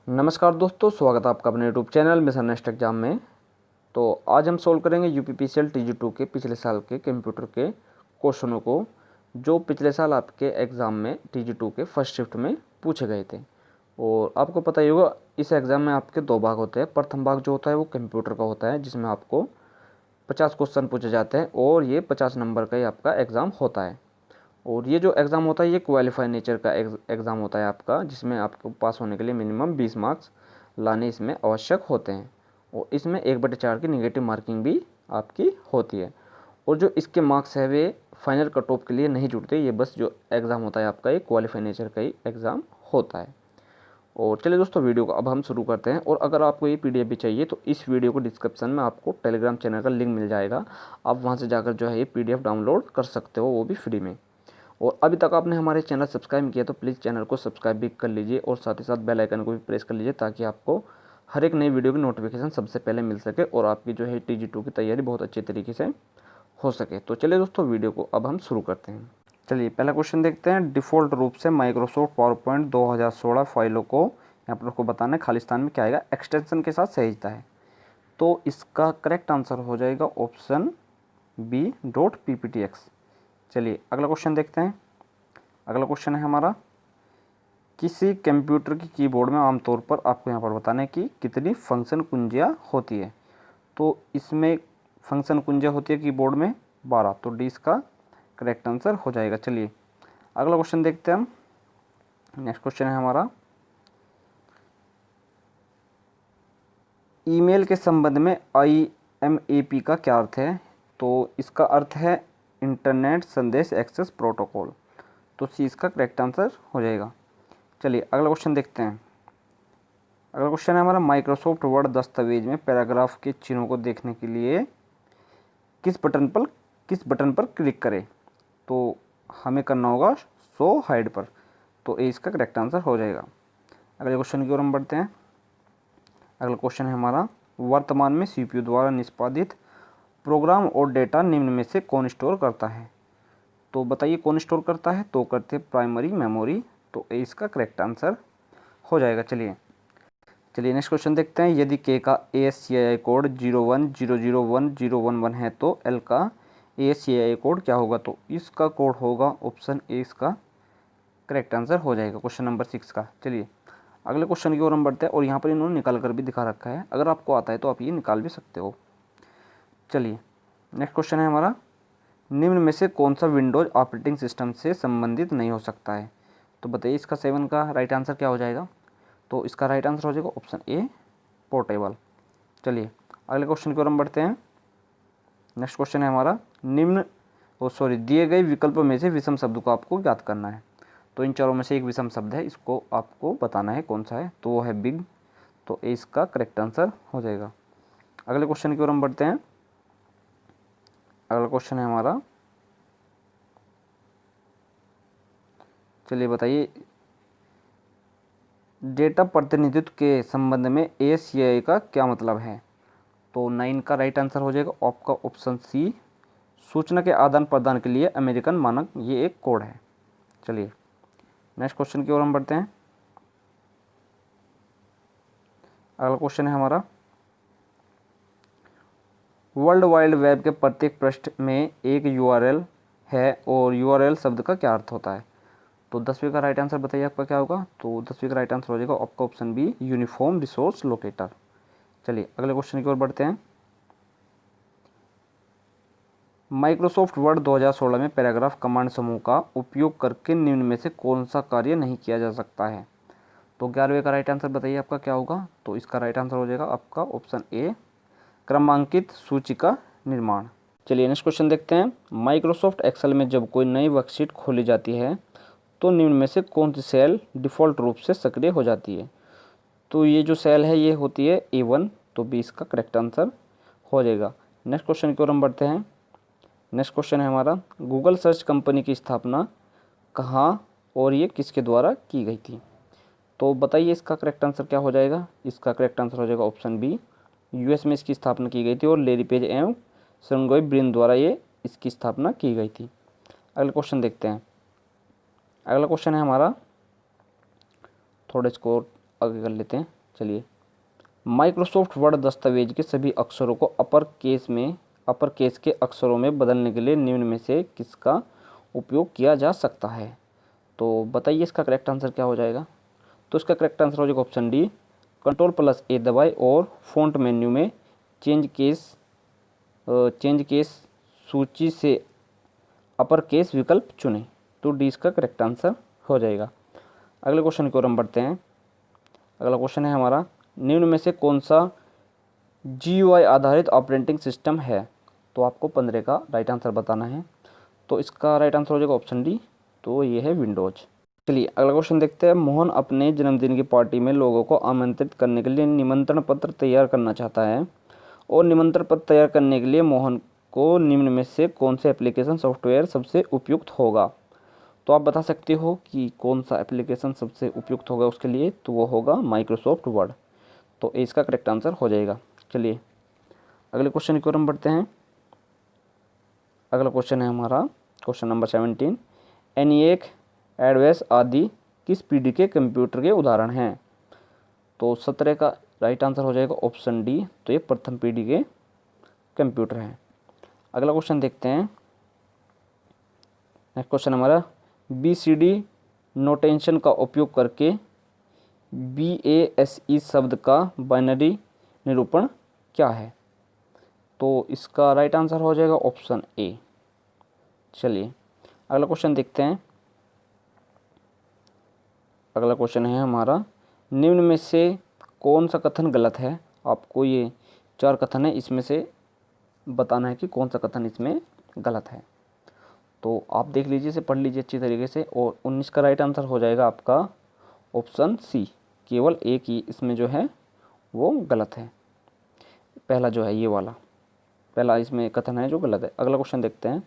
नमस्कार दोस्तों, स्वागत है आपका अपने YouTube channel mission next exam में। तो आज हम सोल्व करेंगे यूपीपीसीएल टीजी2 के पिछले साल के कंप्यूटर के क्वेश्चनों को, जो पिछले साल आपके एग्ज़ाम में टीजी2 के फर्स्ट शिफ्ट में पूछे गए थे। और आपको पता ही होगा, इस एग्ज़ाम में आपके दो भाग होते हैं। प्रथम भाग जो होता है वो कंप्यूटर का होता है, जिसमें आपको 50 क्वेश्चन पूछे जाते हैं और ये 50 नंबर का ही आपका एग्ज़ाम होता है। और ये जो एग्ज़ाम होता है ये क्वालिफाई नेचर का एग्ज़ाम होता है आपका, जिसमें आपको पास होने के लिए मिनिमम 20 मार्क्स लाने इसमें आवश्यक होते हैं। और इसमें 1/4 की निगेटिव मार्किंग भी आपकी होती है। और जो इसके मार्क्स है वे फाइनल कट ऑफ के लिए नहीं जुड़ते, ये बस जो एग्ज़ाम होता है आपका ये क्वालिफाई नेचर का ही एग्ज़ाम होता है। और चलिए दोस्तों, वीडियो को अब हम शुरू करते हैं। और अगर आपको ये पीडीएफ भी चाहिए तो इस वीडियो को डिस्क्रिप्शन में आपको टेलीग्राम चैनल का लिंक मिल जाएगा। आप वहाँ से जाकर जो है ये पीडीएफ डाउनलोड कर सकते हो, वो भी फ्री में। और अभी तक आपने हमारे चैनल सब्सक्राइब किया तो प्लीज़ चैनल को सब्सक्राइब भी कर लीजिए और साथ ही साथ बेल आइकन को भी प्रेस कर लीजिए, ताकि आपको हर एक नई वीडियो की नोटिफिकेशन सबसे पहले मिल सके और आपकी जो है टीजी2 की तैयारी बहुत अच्छे तरीके से हो सके। तो चलिए दोस्तों, वीडियो को अब हम शुरू करते हैं। चलिए पहला क्वेश्चन देखते हैं। डिफ़ॉल्ट रूप से माइक्रोसॉफ्ट पावर पॉइंट 2016 फाइलों को यहाँ पर आपको बताना है खाली स्थान में क्या आएगा, एक्सटेंशन के साथ सहेजता है। तो इसका करेक्ट आंसर हो जाएगा ऑप्शन बी .pptx। चलिए अगला क्वेश्चन देखते हैं। अगला क्वेश्चन है हमारा, किसी कंप्यूटर की कीबोर्ड में आमतौर पर आपको यहाँ पर बताना है कि कितनी फंक्शन कुंजियाँ होती है। तो इसमें फंक्शन कुंजियाँ होती है कीबोर्ड में 12, तो डी इसका करेक्ट आंसर हो जाएगा। चलिए अगला क्वेश्चन देखते हैं हम। नेक्स्ट क्वेश्चन है हमारा, ईमेल के संबंध में IMAP का क्या अर्थ है। तो इसका अर्थ है इंटरनेट संदेश एक्सेस प्रोटोकॉल। तो सी इसका करेक्ट आंसर हो जाएगा। चलिए अगला क्वेश्चन देखते हैं। अगला क्वेश्चन है हमारा, माइक्रोसॉफ्ट वर्ड दस्तावेज में पैराग्राफ के चिन्हों को देखने के लिए किस बटन पर क्लिक करें। तो हमें करना होगा शो हाइड पर। तो ए इसका करेक्ट आंसर हो जाएगा। अगले क्वेश्चन की ओर हम बढ़ते हैं। अगला क्वेश्चन है हमारा, वर्तमान में CPU द्वारा निष्पादित प्रोग्राम और डेटा निम्न में से कौन स्टोर करता है। तो बताइए कौन स्टोर करता है। तो करते हैं प्राइमरी मेमोरी। तो ए इसका करेक्ट आंसर हो जाएगा। चलिए नेक्स्ट क्वेश्चन देखते हैं। यदि के का ASCII कोड 01001011 है तो एल का ASCII कोड क्या होगा। तो इसका कोड होगा ऑप्शन ए इसका करेक्ट आंसर हो जाएगा, क्वेश्चन नंबर 6 का। चलिए अगले क्वेश्चन की ओर हम बढ़ते हैं। और यहाँ पर इन्होंने निकाल कर भी दिखा रखा है, अगर आपको आता है तो आप ये निकाल भी सकते हो। चलिए नेक्स्ट क्वेश्चन है हमारा, निम्न में से कौन सा विंडोज ऑपरेटिंग सिस्टम से संबंधित नहीं हो सकता है। तो बताइए इसका 7 का राइट आंसर क्या हो जाएगा। तो इसका राइट आंसर हो जाएगा ऑप्शन ए पोर्टेबल। चलिए अगले क्वेश्चन की ओर हम बढ़ते हैं। नेक्स्ट क्वेश्चन है हमारा, दिए गए विकल्प में से विषम शब्द को आपको ज्ञात करना है। तो इन चारों में से एक विषम शब्द है, इसको आपको बताना है कौन सा है। तो वो है बिग। तो ए इसका करेक्ट आंसर हो जाएगा। अगले क्वेश्चन की ओर हम बढ़ते हैं। अगला क्वेश्चन है हमारा, चलिए बताइए डेटा प्रतिनिधित्व के संबंध में ASCII का क्या मतलब है। तो 9 का राइट आंसर हो जाएगा आपका ऑप्शन सी, सूचना के आदान प्रदान के लिए अमेरिकन मानक, ये एक कोड है। चलिए नेक्स्ट क्वेश्चन की ओर हम बढ़ते हैं। अगला क्वेश्चन है हमारा, वर्ल्ड वाइड वेब के प्रत्येक पृष्ठ में एक URL है और URL शब्द का क्या अर्थ होता है। तो 10वीं का राइट आंसर बताइए आपका क्या होगा। तो 10वीं का राइट आंसर हो जाएगा आपका option B, uniform resource locator. चलिए अगले क्वेश्चन की ओर बढ़ते हैं। माइक्रोसॉफ्ट वर्ड 2016 में पैराग्राफ कमांड समूह का उपयोग करके निम्न में से कौन सा कार्य नहीं किया जा सकता है। तो 11वें का राइट आंसर बताइए आपका क्या होगा। तो इसका राइट आंसर हो जाएगा आपका ऑप्शन ए, क्रमांकित सूची का निर्माण। चलिए नेक्स्ट क्वेश्चन देखते हैं। माइक्रोसॉफ्ट एक्सेल में जब कोई नई वर्कशीट खोली जाती है तो निम्न में से कौन सी सेल डिफ़ॉल्ट रूप से सक्रिय हो जाती है। तो ये जो सेल है ये होती है A1। तो बी इसका करेक्ट आंसर हो जाएगा। नेक्स्ट क्वेश्चन की ओर हम बढ़ते हैं। नेक्स्ट क्वेश्चन है हमारा, गूगल सर्च कंपनी की स्थापना कहाँ और ये किसके द्वारा की गई थी। तो बताइए इसका करेक्ट आंसर क्या हो जाएगा। इसका करेक्ट आंसर हो जाएगा ऑप्शन बी, US में इसकी स्थापना की गई थी और लेरी पेज एवं सर्गेई ब्रिन द्वारा ये इसकी स्थापना की गई थी। अगला क्वेश्चन देखते हैं। अगला क्वेश्चन है हमारा, थोड़े इसको आगे कर लेते हैं। चलिए, माइक्रोसॉफ्ट वर्ड दस्तावेज के सभी अक्षरों को अपर केस के अक्षरों में बदलने के लिए निम्न में से किसका उपयोग किया जा सकता है? तो बताइए इसका करेक्ट आंसर क्या हो जाएगा। तो इसका करेक्ट आंसर हो जाएगा ऑप्शन डी, Ctrl+A दबाएं और फ़ॉन्ट मेन्यू में चेंज केस सूची से अपर केस विकल्प चुनें। तो डी इसका करेक्ट आंसर हो जाएगा। अगले क्वेश्चन की ओर हम बढ़ते हैं। अगला क्वेश्चन है हमारा, निम्न में से कौन सा GUI आधारित ऑपरेटिंग सिस्टम है? तो आपको 15 का राइट आंसर बताना है। तो इसका राइट आंसर हो जाएगा ऑप्शन डी, तो ये है विंडोज़। चलिए अगला क्वेश्चन देखते हैं। मोहन अपने जन्मदिन की पार्टी में लोगों को आमंत्रित करने के लिए निमंत्रण पत्र तैयार करना चाहता है, और निमंत्रण पत्र तैयार करने के लिए मोहन को निम्न में से कौन से एप्लीकेशन सॉफ्टवेयर सबसे उपयुक्त होगा? तो आप बता सकते हो कि कौन सा एप्लीकेशन सबसे उपयुक्त होगा उसके लिए। तो वो होगा माइक्रोसॉफ्ट वर्ड। तो इसका करेक्ट आंसर हो जाएगा। चलिए अगले क्वेश्चन की ओर हम बढ़ते हैं। अगला क्वेश्चन है हमारा क्वेश्चन नंबर 17, ENIAC, एडवेस आदि किस पीढ़ी के कंप्यूटर के उदाहरण हैं? तो 17 का राइट आंसर हो जाएगा ऑप्शन डी, तो ये प्रथम पीढ़ी के कंप्यूटर हैं। अगला क्वेश्चन देखते हैं। नेक्स्ट क्वेश्चन हमारा, BCD नोटेशन का उपयोग करके BASE शब्द का बाइनरी निरूपण क्या है? तो इसका राइट आंसर हो जाएगा ऑप्शन ए। चलिए अगला क्वेश्चन देखते हैं। अगला क्वेश्चन है हमारा, निम्न में से कौन सा कथन गलत है? आपको ये 4 कथन है, इसमें से बताना है कि कौन सा कथन इसमें गलत है। तो आप देख लीजिए, इसे पढ़ लीजिए अच्छी तरीके से। और 19 का राइट आंसर हो जाएगा आपका ऑप्शन सी, केवल एक ही इसमें जो है वो गलत है। पहला जो है ये वाला, पहला इसमें कथन है जो गलत है। अगला क्वेश्चन देखते हैं।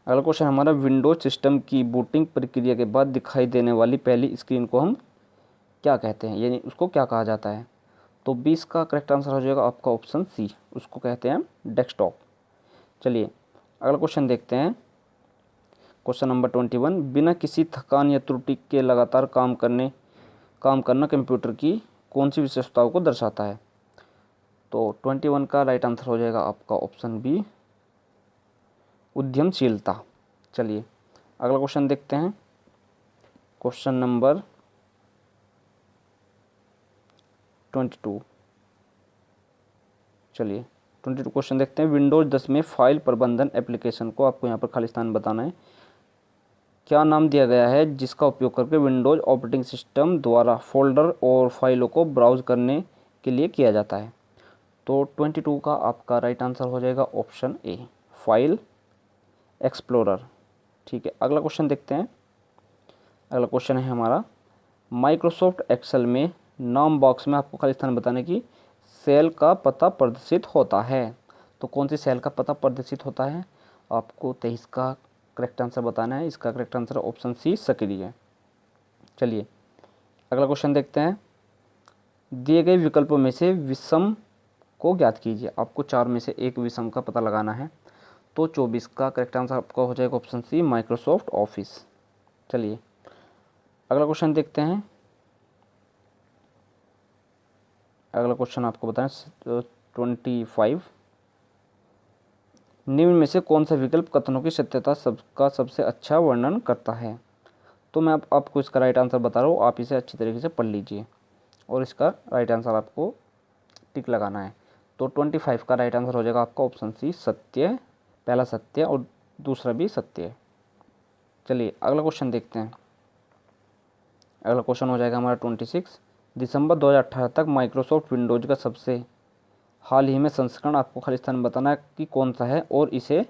अगला क्वेश्चन हमारा, विंडोज सिस्टम की बूटिंग प्रक्रिया के बाद दिखाई देने वाली पहली स्क्रीन को हम क्या कहते हैं, यानी उसको क्या कहा जाता है? तो 20 का करेक्ट आंसर हो जाएगा आपका ऑप्शन सी, उसको कहते हैं डेस्कटॉप। चलिए अगला क्वेश्चन देखते हैं। क्वेश्चन नंबर 21, बिना किसी थकान या त्रुटि के लगातार काम करना कंप्यूटर की कौन सी विशेषताओं को दर्शाता है? तो 21 का राइट आंसर हो जाएगा आपका ऑप्शन बी, उद्यमशीलता। चलिए अगला क्वेश्चन देखते हैं। Question number 22। चलिए 22 क्वेश्चन देखते हैं। विंडोज़ 10 में फाइल प्रबंधन एप्लीकेशन को, आपको यहाँ पर खाली स्थान बताना है, क्या नाम दिया गया है जिसका उपयोग करके विंडोज़ ऑपरेटिंग सिस्टम द्वारा फोल्डर और फाइलों को ब्राउज़ करने के लिए किया जाता है? तो 22 का आपका राइट आंसर हो जाएगा ऑप्शन ए, फाइल एक्सप्लोरर। ठीक है अगला क्वेश्चन देखते हैं। अगला क्वेश्चन है हमारा, माइक्रोसॉफ्ट एक्सेल में नाम बॉक्स में आपको खाली स्थान बताने की सेल का पता प्रदर्शित होता है। तो कौन सी सेल का पता प्रदर्शित होता है? आपको 23 का करेक्ट आंसर बताना है। इसका करेक्ट आंसर ऑप्शन सी, सक्रिय। चलिए अगला क्वेश्चन देखते हैं। दिए गए विकल्पों में से विषम को ज्ञात कीजिए। आपको 4 में से एक विषम का पता लगाना है। तो 24 का करेक्ट आंसर आपका हो जाएगा ऑप्शन सी, माइक्रोसॉफ्ट ऑफिस। चलिए अगला क्वेश्चन देखते हैं। अगला क्वेश्चन आपको बताएं 25, निम्न में से कौन सा विकल्प कथनों की सत्यता का सबसे अच्छा वर्णन करता है? तो मैं आपको इसका राइट आंसर बता रहा हूँ, आप इसे अच्छी तरीके से पढ़ लीजिए और इसका राइट आंसर आपको टिक लगाना है। तो 25 का राइट आंसर हो जाएगा आपका ऑप्शन सी, सत्य। पहला सत्य और दूसरा भी सत्य है। चलिए अगला क्वेश्चन देखते हैं। अगला क्वेश्चन हो जाएगा हमारा 26, दिसंबर 2018 तक माइक्रोसॉफ्ट विंडोज़ का सबसे हाल ही में संस्करण, आपको खाली स्थान बताना है कि कौन सा है और इसे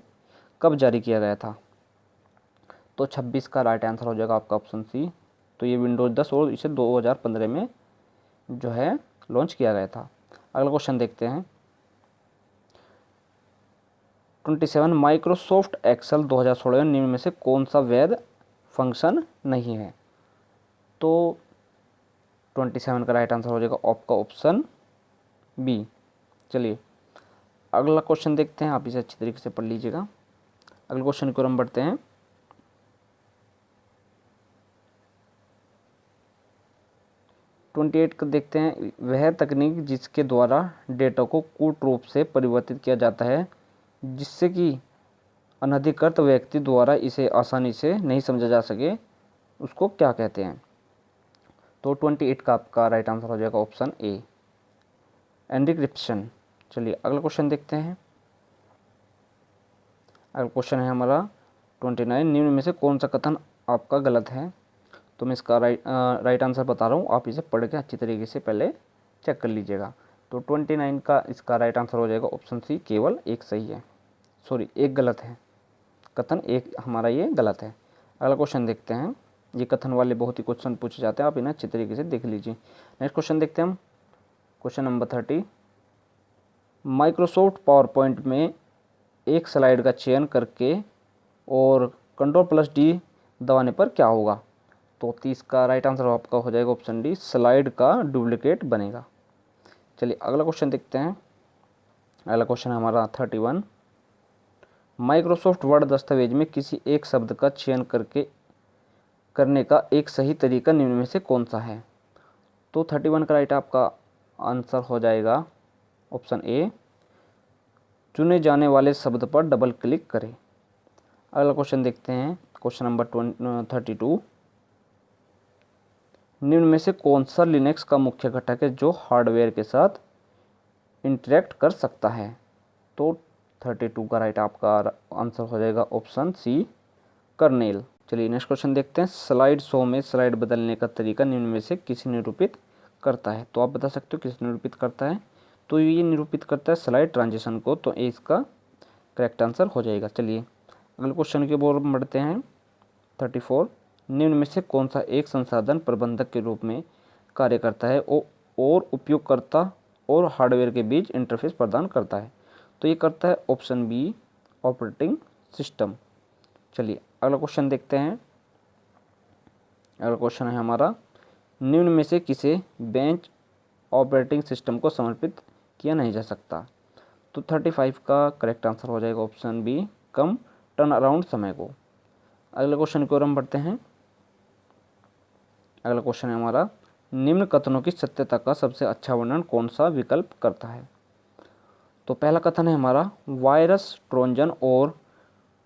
कब जारी किया गया था? तो 26 का राइट आंसर हो जाएगा आपका ऑप्शन सी, तो ये विंडोज़ 10 और इसे 2015 में जो है लॉन्च किया गया था। अगला क्वेश्चन देखते हैं 27, माइक्रोसॉफ्ट एक्सेल 2016 निम्न में से कौन सा वैध फंक्शन नहीं है? तो 27 का राइट आंसर हो जाएगा आपका ऑप्शन बी। चलिए अगला क्वेश्चन देखते हैं, आप इसे अच्छी तरीके से पढ़ लीजिएगा। अगले क्वेश्चन की ओर हम बढ़ते हैं। 28 28 को देखते हैं, वह तकनीक जिसके द्वारा डेटा को कूट रूप से परिवर्तित किया जाता है जिससे कि अनधिकृत व्यक्ति द्वारा इसे आसानी से नहीं समझा जा सके, उसको क्या कहते हैं? तो 28 का आपका राइट आंसर हो जाएगा ऑप्शन ए, एनक्रिप्शन। चलिए अगला क्वेश्चन देखते हैं। अगला क्वेश्चन है हमारा 29, निम्न में से कौन सा कथन आपका गलत है? तो मैं इसका राइट आंसर बता रहा हूँ, आप इसे पढ़ के अच्छी तरीके से पहले चेक कर लीजिएगा। तो 29 का इसका राइट आंसर हो जाएगा ऑप्शन सी, केवल एक सही है, सॉरी एक गलत है, कथन एक हमारा ये गलत है। अगला क्वेश्चन देखते हैं। ये कथन वाले बहुत ही क्वेश्चन पूछे जाते हैं, आप इन्हें अच्छी तरीके से देख लीजिए। नेक्स्ट क्वेश्चन देखते हैं हम, question number 30, Microsoft power point में एक स्लाइड का चयन करके और Ctrl+D दबाने पर क्या होगा? तो 30 का राइट आंसर आपका हो जाएगा ऑप्शन डी, स्लाइड का डुप्लीकेट बनेगा। चलिए अगला क्वेश्चन देखते हैं। अगला क्वेश्चन है हमारा 31, माइक्रोसॉफ्ट वर्ड दस्तावेज में किसी एक शब्द का चयन करने का एक सही तरीका निम्न में से कौन सा है? तो 31 का राइट आपका आंसर हो जाएगा ऑप्शन ए, चुने जाने वाले शब्द पर डबल क्लिक करें। अगला क्वेश्चन देखते हैं, क्वेश्चन नंबर 32, निम्न में से कौन सा लिनक्स का मुख्य घटक है जो हार्डवेयर के साथ इंटरेक्ट कर सकता है? तो 32 का राइट आपका आंसर हो जाएगा ऑप्शन सी, कर्नेल। चलिए नेक्स्ट क्वेश्चन देखते हैं, स्लाइड शो में स्लाइड बदलने का तरीका निम्न में से किसी निरूपित करता है? तो आप बता सकते हो किस निरूपित करता है? तो ये निरूपित करता है स्लाइड ट्रांजिशन को, तो ए इसका करेक्ट आंसर हो जाएगा। चलिए अगले क्वेश्चन की ओर बढ़ते हैं। 34, निम्न में से कौन सा एक संसाधन प्रबंधक के रूप में कार्य करता है और उपयोगकर्ता और हार्डवेयर के बीच इंटरफेस प्रदान करता है? तो ये करता है ऑप्शन बी, ऑपरेटिंग सिस्टम। चलिए अगला क्वेश्चन देखते हैं। अगला क्वेश्चन है हमारा, निम्न में से किसे बेंच ऑपरेटिंग सिस्टम को समर्पित किया नहीं जा सकता? तो 35 का करेक्ट आंसर हो जाएगा ऑप्शन बी, कम टर्न अराउंड समय को। अगले क्वेश्चन की ओर हम बढ़ते हैं। अगला क्वेश्चन है हमारा, निम्न कथनों की सत्यता का सबसे अच्छा वर्णन कौन सा विकल्प करता है? तो पहला कथन है हमारा, वायरस, ट्रोजन और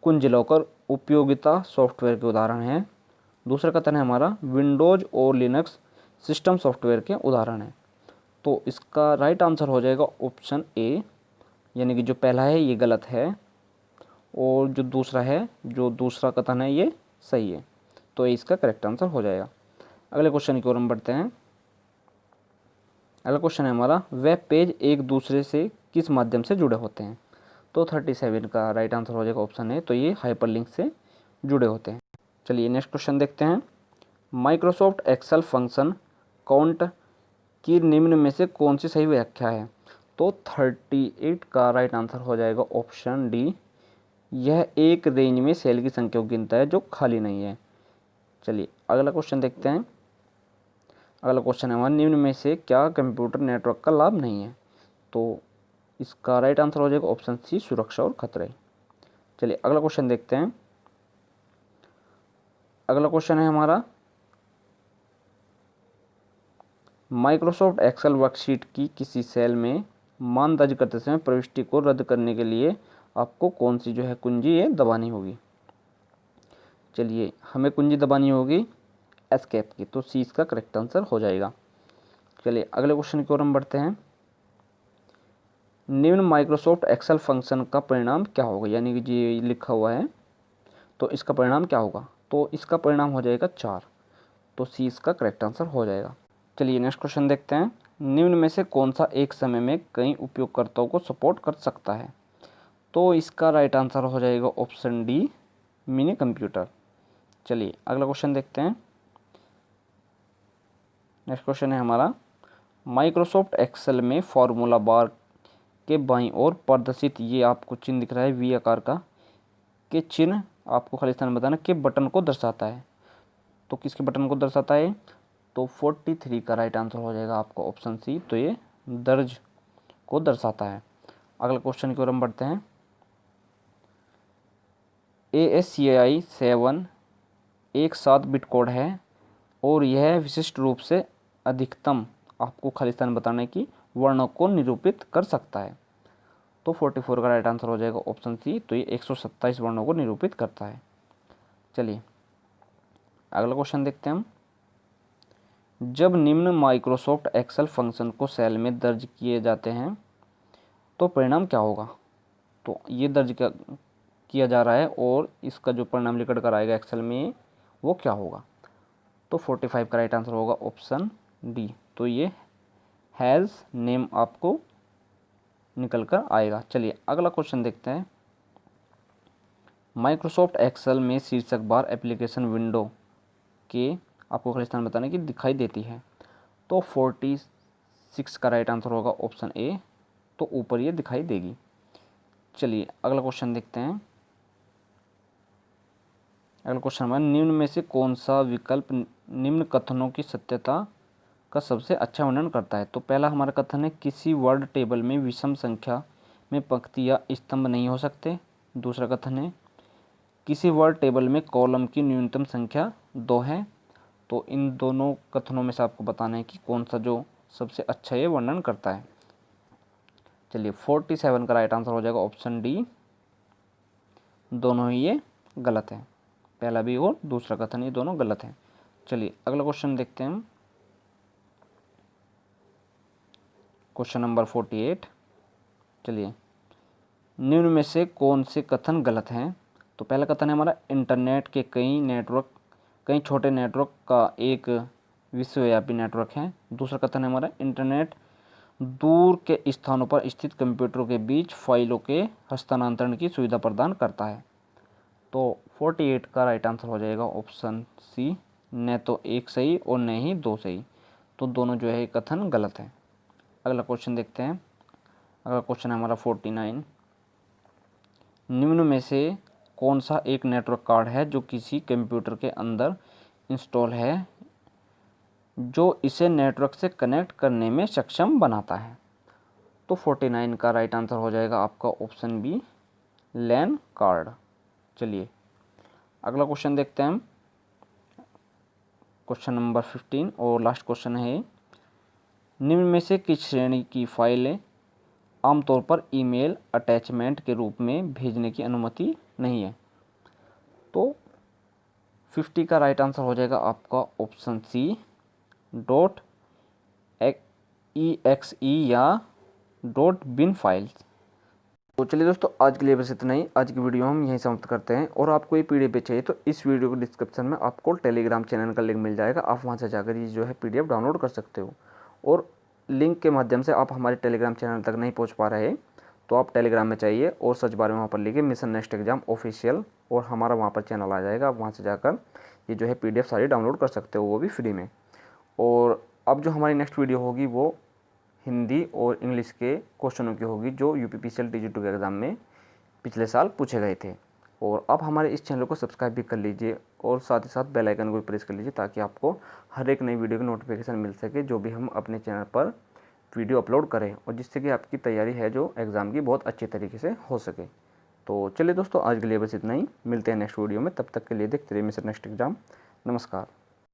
कुंजलॉकर उपयोगिता सॉफ्टवेयर के उदाहरण हैं। दूसरा कथन है हमारा, विंडोज और लिनक्स सिस्टम सॉफ्टवेयर के उदाहरण हैं। तो इसका राइट आंसर हो जाएगा ऑप्शन ए, यानी कि जो पहला है ये गलत है और जो दूसरा कथन है ये सही है, तो ये इसका करेक्ट आंसर हो जाएगा। अगले क्वेश्चन की ओर हम बढ़ते हैं। अगला क्वेश्चन है हमारा, वेब पेज एक दूसरे से किस माध्यम से जुड़े होते हैं? तो 37 का राइट आंसर हो जाएगा ऑप्शन है, तो ये हाइपरलिंक से जुड़े होते हैं। चलिए नेक्स्ट क्वेश्चन देखते हैं। माइक्रोसॉफ्ट एक्सेल फंक्शन काउंट की निम्न में से कौन सी सही व्याख्या है? तो 38 का राइट आंसर हो जाएगा ऑप्शन डी, यह एक रेंज में सेल की संख्या को गिनता है जो खाली नहीं है। चलिए अगला क्वेश्चन देखते हैं। अगला क्वेश्चन है हमारा, निम्न में से क्या कंप्यूटर नेटवर्क का लाभ नहीं है? तो इसका राइट आंसर हो जाएगा ऑप्शन सी, सुरक्षा और खतरे। चलिए अगला क्वेश्चन देखते हैं। अगला क्वेश्चन है हमारा, माइक्रोसॉफ्ट एक्सेल वर्कशीट की किसी सेल में मान दर्ज करते समय प्रविष्टि को रद्द करने के लिए आपको कौन सी जो है कुंजी ये दबानी होगी? चलिए हमें कुंजी दबानी होगी एस्केप की, तो सी इसका करेक्ट आंसर हो जाएगा। चलिए अगले क्वेश्चन की ओर हम बढ़ते हैं। निम्न माइक्रोसॉफ्ट एक्सेल फंक्शन का परिणाम क्या होगा? यानी कि जी लिखा हुआ है, तो इसका परिणाम क्या होगा? तो इसका परिणाम हो जाएगा 4, तो सी इसका करेक्ट आंसर हो जाएगा। चलिए नेक्स्ट क्वेश्चन देखते हैं। निम्न में से कौन सा एक समय में कई उपयोगकर्ताओं को सपोर्ट कर सकता है? तो इसका राइट आंसर हो जाएगा ऑप्शन डी, मिनी कंप्यूटर। चलिए अगला क्वेश्चन देखते हैं। नेक्स्ट क्वेश्चन है हमारा, माइक्रोसॉफ्ट एक्सेल में फॉर्मूला बार के बाईं ओर प्रदर्शित ये आपको चिन्ह दिख रहा है वी आकार का, के चिन्ह आपको खाली स्थान बताना के बटन को दर्शाता है। तो किसके बटन को दर्शाता है? तो 43 का राइट आंसर हो जाएगा आपका ऑप्शन सी, तो ये दर्ज को दर्शाता है। अगला क्वेश्चन की ओर हम बढ़ते हैं। ASCII 7 एक 7 बिट कोड है और यह विशिष्ट रूप से अधिकतम आपको खाली स्थान बताने की वर्णों को निरूपित कर सकता है। तो 44 का राइट आंसर हो जाएगा ऑप्शन सी। तो ये 127 वर्णों को निरूपित करता है। चलिए अगला क्वेश्चन देखते हैं हम। जब निम्न माइक्रोसॉफ्ट एक्सेल फंक्शन को सेल में दर्ज किए जाते हैं तो परिणाम क्या होगा। तो ये दर्ज किया जा रहा है और इसका जो परिणाम निकट कर आएगा एक्सेल में वो क्या होगा। तो 45 का राइट आंसर होगा ऑप्शन डी। तो ये हैज़ नेम आपको निकल कर आएगा। चलिए अगला क्वेश्चन देखते हैं। माइक्रोसॉफ्ट एक्सेल में शीर्षक बार एप्लीकेशन विंडो के आपको खाली स्थान बताने की दिखाई देती है। तो 46 का राइट आंसर होगा ऑप्शन ए। तो ऊपर ये दिखाई देगी। चलिए अगला क्वेश्चन देखते हैं। अगला क्वेश्चन हमारा निम्न में से कौन सा विकल्प निम्न कथनों की सत्यता का सबसे अच्छा वर्णन करता है। तो पहला हमारा कथन है किसी वर्ड टेबल में विषम संख्या में पंक्ति या स्तंभ नहीं हो सकते। दूसरा कथन है किसी वर्ड टेबल में कॉलम की न्यूनतम संख्या 2 है। तो इन दोनों कथनों में से आपको बताना है कि कौन सा जो सबसे अच्छा ये वर्णन करता है। चलिए 47 का राइट आंसर हो जाएगा ऑप्शन डी। दोनों ही ये गलत है, पहला भी और दूसरा कथन, ये दोनों गलत हैं। चलिए अगला क्वेश्चन देखते हैं हम। Question number 48। चलिए निम्न में से कौन से कथन गलत हैं। तो पहला कथन है हमारा इंटरनेट के कई छोटे नेटवर्क का एक विश्वव्यापी नेटवर्क है। दूसरा कथन है हमारा इंटरनेट दूर के स्थानों पर स्थित कंप्यूटरों के बीच फाइलों के हस्तांतरण की सुविधा प्रदान करता है। तो 48 का राइट आंसर हो जाएगा ऑप्शन सी। न तो एक सही और न ही दो सही। तो दोनों जो है कथन गलत है। अगला क्वेश्चन देखते हैं। अगला क्वेश्चन है हमारा 49। निम्न में से कौन सा एक नेटवर्क कार्ड है जो किसी कंप्यूटर के अंदर इंस्टॉल है जो इसे नेटवर्क से कनेक्ट करने में सक्षम बनाता है। तो 49 का राइट आंसर हो जाएगा आपका ऑप्शन बी लैन कार्ड। चलिए अगला क्वेश्चन देखते हैं हम। क्वेश्चन नंबर 15 और लास्ट क्वेश्चन है निम्न में से किस श्रेणी की फाइलें आमतौर पर ईमेल अटैचमेंट के रूप में भेजने की अनुमति नहीं है। तो 50 का राइट आंसर हो जाएगा आपका ऑप्शन सी .exe या .bin फाइल्स। तो चलिए दोस्तों आज के लिए बस इतना ही। आज की वीडियो हम यहीं समाप्त करते हैं और आपको ये पीडीएफ चाहिए तो इस वीडियो के डिस्क्रिप्शन में आपको टेलीग्राम चैनल का लिंक मिल जाएगा। आप वहां से जाकर ये जो है पीडीएफ डाउनलोड कर सकते हो। और लिंक के माध्यम से आप हमारे टेलीग्राम चैनल तक नहीं पहुँच पा रहे तो आप टेलीग्राम में चाहिए और सर्च बार में वहाँ पर लिखिए मिशन नेक्स्ट एग्जाम ऑफिशियल और हमारा वहाँ पर चैनल आ जाएगा। आप वहाँ से जाकर ये जो है पीडीएफ सारी डाउनलोड कर सकते हो, वो भी फ्री में। और अब जो हमारी नेक्स्ट वीडियो होगी वो हिंदी और इंग्लिश के क्वेश्चनों की होगी जो यूपीपीसीएल TG2 के एग्ज़ाम में पिछले साल पूछे गए थे। और आप हमारे इस चैनल को सब्सक्राइब भी कर लीजिए और साथ ही साथ बेल आइकन को भी प्रेस कर लीजिए ताकि आपको हर एक नई वीडियो की नोटिफिकेशन मिल सके जो भी हम अपने चैनल पर वीडियो अपलोड करें और जिससे कि आपकी तैयारी है जो एग्ज़ाम की बहुत अच्छे तरीके से हो सके। तो चलिए दोस्तों आज के लिए बस इतना ही। मिलते हैं नेक्स्ट वीडियो में। तब तक के लिए देखते रहिए मिशन नेक्स्ट एग्जाम। नमस्कार।